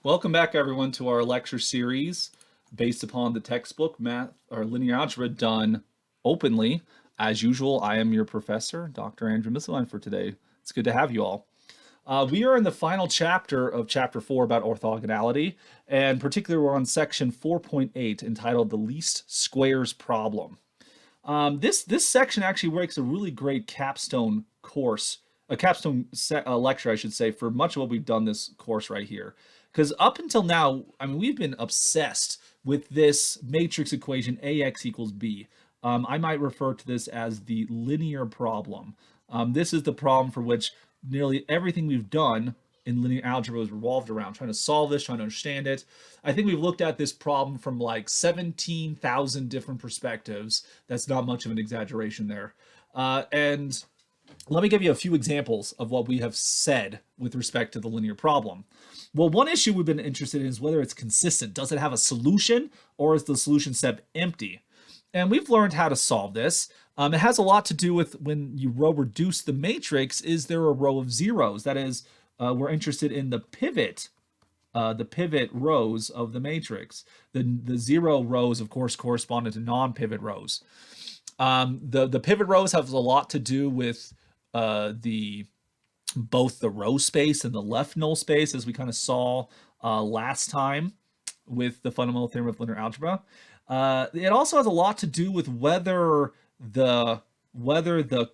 Welcome back, everyone, to our lecture series based upon the textbook Math or Linear Algebra Done Openly. As usual, I am your professor, Dr. Andrew Misseldine, for today. It's good to have you all. We are in the final chapter of Chapter 4 about orthogonality, and particularly we're on section 4.8 entitled The Least Squares Problem. This section actually makes a really great capstone course, a capstone lecture, I should say, for much of what we've done this course right here. Because up until now, I mean, we've been obsessed with this matrix equation AX equals B. I might refer to this as the linear problem. This is the problem for which nearly everything we've done in linear algebra is revolved around, trying to solve this, trying to understand it. I think we've looked at this problem from like 17,000 different perspectives. That's not much of an exaggeration there. And let me give you a few examples of what we have said with respect to the linear problem. Well, one issue we've been interested in is whether it's consistent. Does it have a solution, or is the solution set empty? And we've learned how to solve this. It has a lot to do with when you row reduce the matrix, is there a row of zeros? That is, we're interested in the pivot rows of the matrix. The zero rows, of course, correspond to non-pivot rows. The pivot rows have a lot to do with both the row space and the left null space, as we kind of saw last time with the fundamental theorem of linear algebra. It also has a lot to do with whether the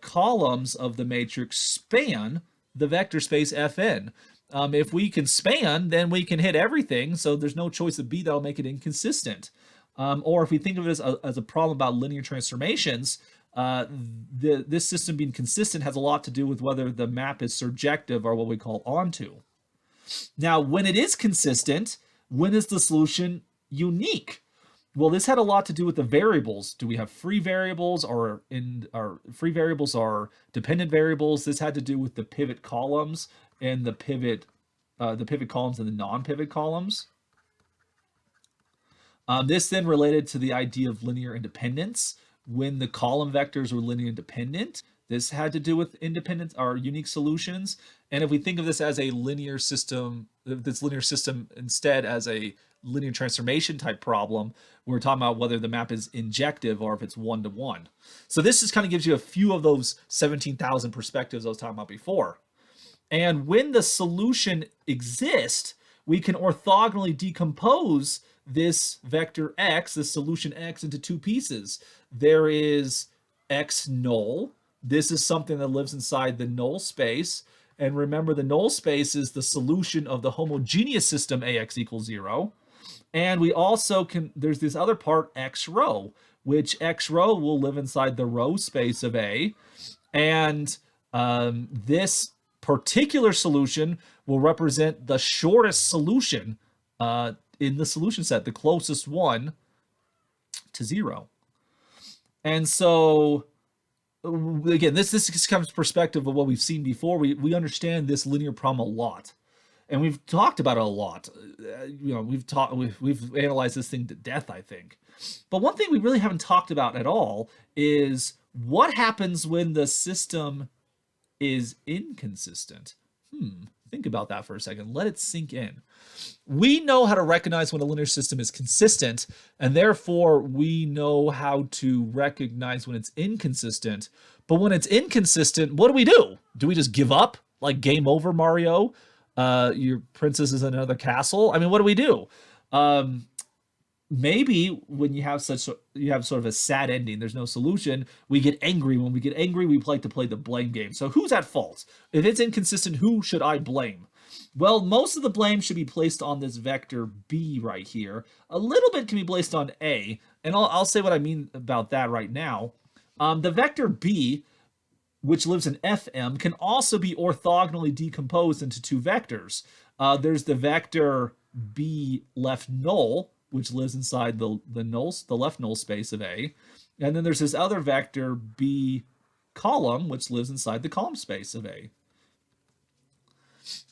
columns of the matrix span the vector space Fn. If we can span, then we can hit everything, so there's no choice of B that'll make it inconsistent. Or if we think of it as a problem about linear transformations, this system being consistent has a lot to do with whether the map is surjective or what we call onto. Now, when it is consistent, when is the solution unique? Well, this had a lot to do with the variables. Do we have free variables, or free variables are dependent variables? This had to do with the pivot columns and the pivot columns and the non-pivot columns. This then related to the idea of linear independence. When the column vectors were linear independent, this had to do with independence or unique solutions. And if we think of this as a linear system, this linear system instead as a linear transformation type problem, we're talking about whether the map is injective or if it's one-to-one. So this just kind of gives you a few of those 17,000 perspectives I was talking about before. And when the solution exists, we can orthogonally decompose this vector x, the solution x, into two pieces. There is x null. This is something that lives inside the null space. And remember, the null space is the solution of the homogeneous system AX equals 0. And we also can, there's this other part, x row, which x row will live inside the row space of A. And this particular solution will represent the shortest solution in the solution set, the closest one to 0. And so, again, this comes perspective of what we've seen before. We understand this linear problem a lot, and we've talked about it a lot. We've analyzed this thing to death, I think. But one thing we really haven't talked about at all is what happens when the system is inconsistent. Think about that for a second. Let it sink in. We know how to recognize when a linear system is consistent, and therefore we know how to recognize when it's inconsistent. But when it's inconsistent, what do? Do we just give up? Like, game over, Mario? Your princess is in another castle? I mean, what do? Maybe when you have sort of a sad ending, there's no solution, we get angry. When we get angry, we like to play the blame game. So who's at fault? If it's inconsistent, who should I blame? Well, most of the blame should be placed on this vector B right here. A little bit can be placed on A, and I'll say what I mean about that right now. The vector B, which lives in Fm, can also be orthogonally decomposed into two vectors. There's the vector B left null, which lives inside the left null space of A. And then there's this other vector B column, which lives inside the column space of A.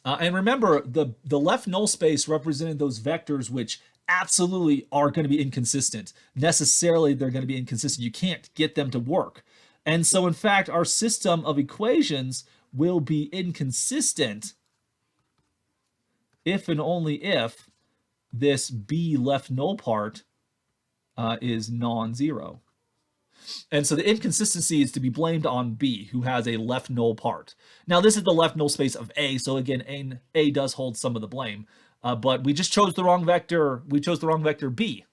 And remember, the left null space represented those vectors which absolutely are going to be inconsistent. Necessarily, they're going to be inconsistent. You can't get them to work. And so, in fact, our system of equations will be inconsistent if and only if this B left null part is non-zero. And so the inconsistency is to be blamed on B, who has a left null part. Now, this is the left null space of A, so again, A does hold some of the blame. But we just chose the wrong vector. We chose the wrong vector B.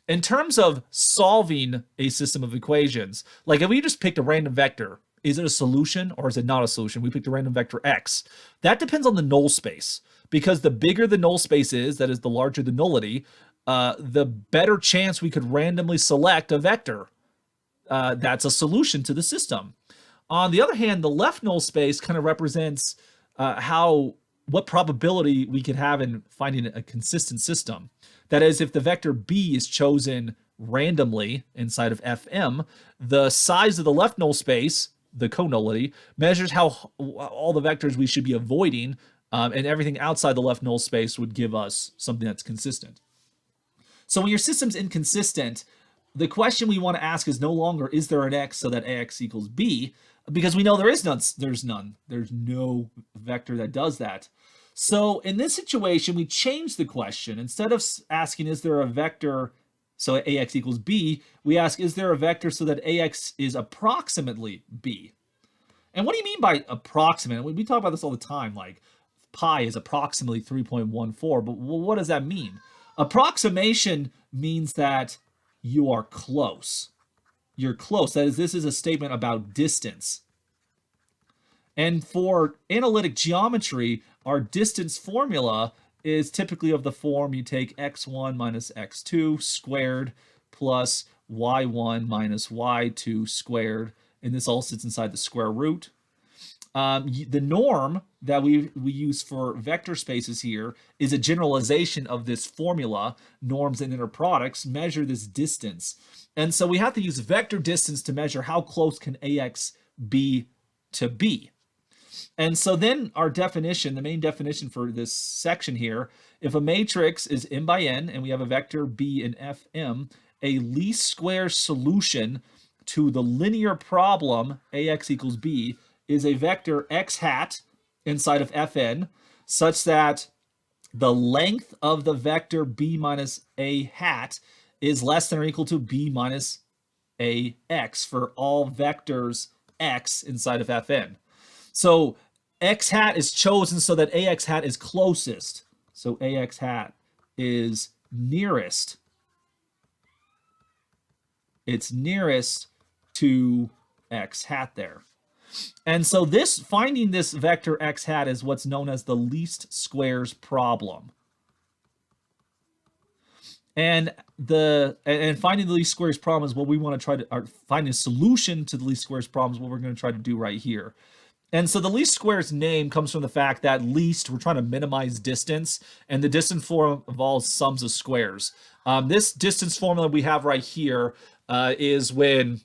In terms of solving a system of equations, like if we just picked a random vector, is it a solution or is it not a solution? We picked a random vector x. That depends on the null space, because the bigger the null space is, that is the larger the nullity, the better chance we could randomly select a vector that's a solution to the system. On the other hand, the left null space kind of represents what probability we could have in finding a consistent system. That is, if the vector B is chosen randomly inside of Fm, the size of the left null space, the conullity, measures how all the vectors we should be avoiding, and everything outside the left null space would give us something that's consistent. So when your system's inconsistent, the question we want to ask is no longer, is there an x so that ax equals b? Because we know there is none. There's none. There's no vector that does that. So in this situation, we change the question. Instead of asking, is there a vector so ax equals b, we ask, is there a vector so that ax is approximately b? And what do you mean by approximate? We talk about this all the time, like pi is approximately 3.14, but what does that mean? Approximation means that you are close. You're close. That is, this is a statement about distance. And for analytic geometry, our distance formula is typically of the form you take x1 minus x2 squared plus y1 minus y2 squared, and this all sits inside the square root. The norm that we use for vector spaces here is a generalization of this formula. Norms and inner products measure this distance. And so we have to use vector distance to measure how close can AX be to B. And so then our definition, the main definition for this section here, if a matrix is m by n and we have a vector b in Fm, a least square solution to the linear problem Ax equals b is a vector x hat inside of Fn such that the length of the vector b minus a hat is less than or equal to b minus ax for all vectors x inside of Fn. So x hat is chosen so that ax hat is closest. So ax hat is nearest. It's nearest to x hat there. And so finding this vector x hat is what's known as the least squares problem. And finding the least squares problem is what we want to try to, or finding a solution to the least squares problem is what we're going to try to do right here. And so the least squares name comes from the fact that least, we're trying to minimize distance, and the distance form involves sums of squares. This distance formula we have right here is when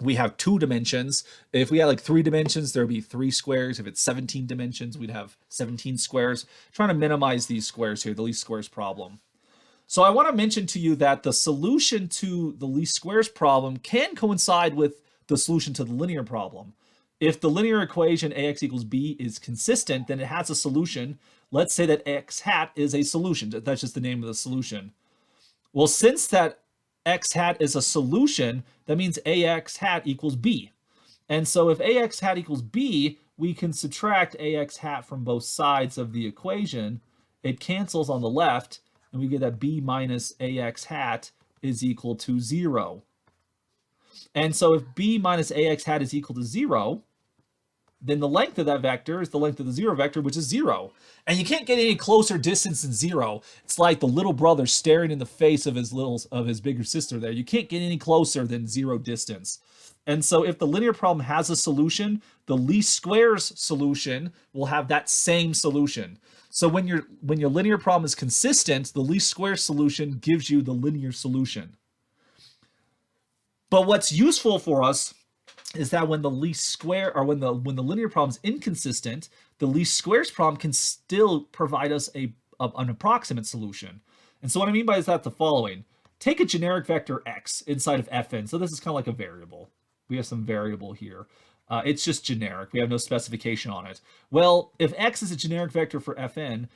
we have 2 dimensions. If we had like 3 dimensions, there would be 3 squares. If it's 17 dimensions, we'd have 17 squares. Trying to minimize these squares here, the least squares problem. So I want to mention to you that the solution to the least squares problem can coincide with the solution to the linear problem. If the linear equation ax equals b is consistent, then it has a solution. Let's say that x hat is a solution. That's just the name of the solution. Well, since that x hat is a solution, that means ax hat equals b. And so if ax hat equals b, we can subtract ax hat from both sides of the equation. It cancels on the left, and we get that b minus ax hat is equal to 0. And so if b minus ax hat is equal to 0, then the length of that vector is the length of the 0 vector, which is 0. And you can't get any closer distance than 0. It's like the little brother staring in the face of his bigger sister there. You can't get any closer than 0 distance. And so if the linear problem has a solution, the least squares solution will have that same solution. So when your linear problem is consistent, the least squares solution gives you the linear solution. But what's useful for us is that when the least square, or when the linear problem is inconsistent, the least squares problem can still provide us an approximate solution. And so what I mean by that the following. Take a generic vector x inside of Fn. So this is kind of like a variable. We have some variable here. It's just generic. We have no specification on it. Well, if x is a generic vector for Fn,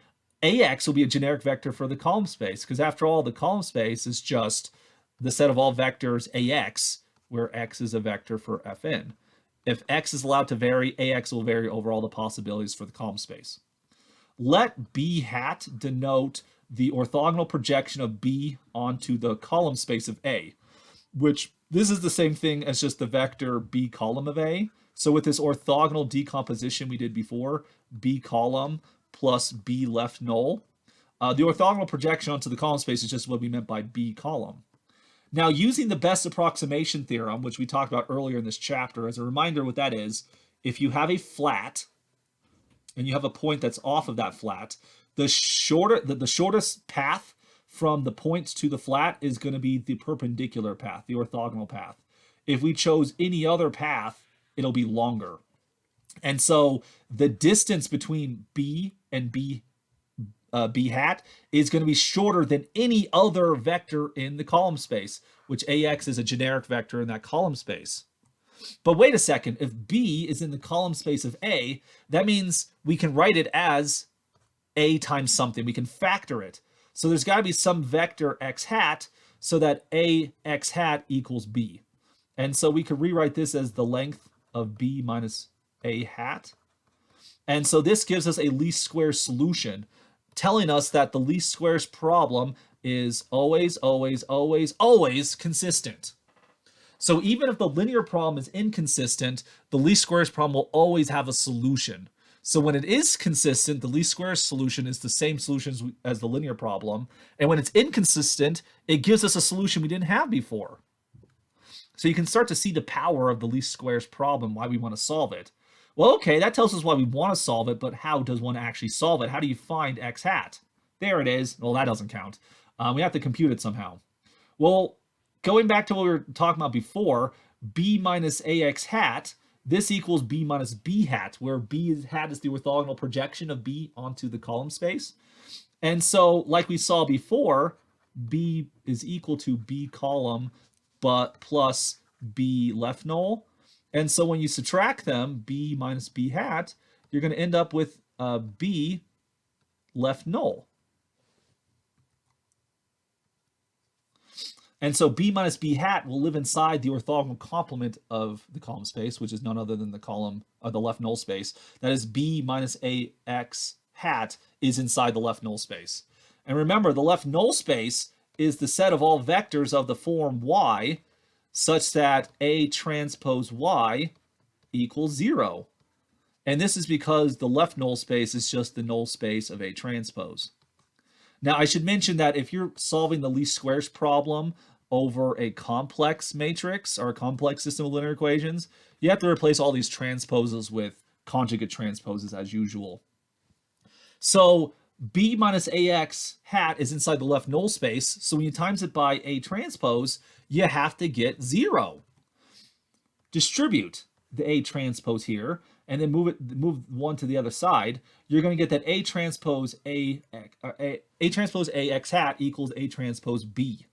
AX will be a generic vector for the column space, because after all, the column space is just the set of all vectors AX, where X is a vector for Fn. If X is allowed to vary, AX will vary over all the possibilities for the column space. Let B hat denote the orthogonal projection of B onto the column space of A, which this is the same thing as just the vector B column of A. So with this orthogonal decomposition we did before, B column plus B left null, the orthogonal projection onto the column space is just what we meant by B column. Now, using the best approximation theorem, which we talked about earlier in this chapter, as a reminder what that is, if you have a flat and you have a point that's off of that flat, the shortest path from the point to the flat is going to be the perpendicular path, the orthogonal path. If we chose any other path, it'll be longer. And so the distance between B and B hat is going to be shorter than any other vector in the column space, which AX is a generic vector in that column space. But wait a second, if B is in the column space of A, that means we can write it as A times something. We can factor it. So there's got to be some vector X hat so that AX hat equals B. And so we could rewrite this as the length of B minus A hat. And so this gives us a least squares solution, telling us that the least squares problem is always, always, always, always consistent. So even if the linear problem is inconsistent, the least squares problem will always have a solution. So when it is consistent, the least squares solution is the same solution as the linear problem. And when it's inconsistent, it gives us a solution we didn't have before. So you can start to see the power of the least squares problem, why we want to solve it. Well, okay, that tells us why we want to solve it, but how does one actually solve it? How do you find X hat? There it is. Well, that doesn't count. We have to compute it somehow. Well, going back to what we were talking about before, B minus AX hat, this equals B minus B hat, where B hat is the orthogonal projection of B onto the column space. And so, like we saw before, B is equal to B column, but plus B left null. And so when you subtract them, B minus B hat, you're going to end up with B left null. And so B minus B hat will live inside the orthogonal complement of the column space, which is none other than the column of the left null space. That is, B minus AX hat is inside the left null space. And remember, the left null space is the set of all vectors of the form Y, such that A transpose Y equals 0. And this is because the left null space is just the null space of A transpose. Now, I should mention that if you're solving the least squares problem over a complex matrix or a complex system of linear equations, you have to replace all these transposes with conjugate transposes as usual. So B minus AX hat is inside the left null space, so when you times it by A transpose, you have to get 0. Distribute the A transpose here, and then move one to the other side. You're going to get that A transpose AX hat equals A transpose B.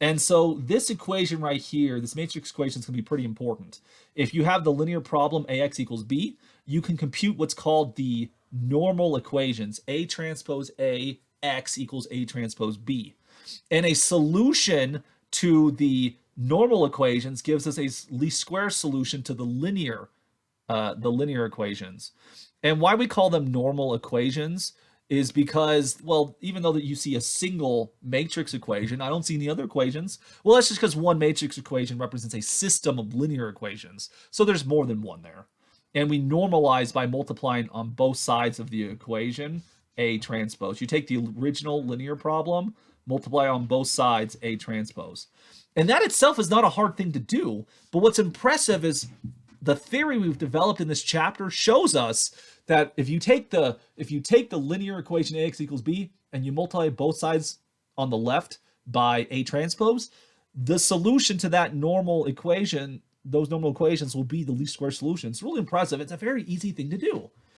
And so this equation right here, this matrix equation, is going to be pretty important. If you have the linear problem AX equals B, you can compute what's called the normal equations. A transpose AX equals A transpose B. And a solution to the normal equations gives us a least squares solution to the linear equations. And why we call them normal equations is because, well, even though that you see a single matrix equation, I don't see any other equations. Well, that's just because one matrix equation represents a system of linear equations. So there's more than one there. And we normalize by multiplying on both sides of the equation A transpose. You take the original linear problem, multiply on both sides A transpose. And that itself is not a hard thing to do. But what's impressive is the theory we've developed in this chapter shows us that if you take the linear equation AX equals B and you multiply both sides on the left by A transpose, the solution to that normal equation, those normal equations, will be the least squares solution. It's really impressive. It's a very easy thing to do.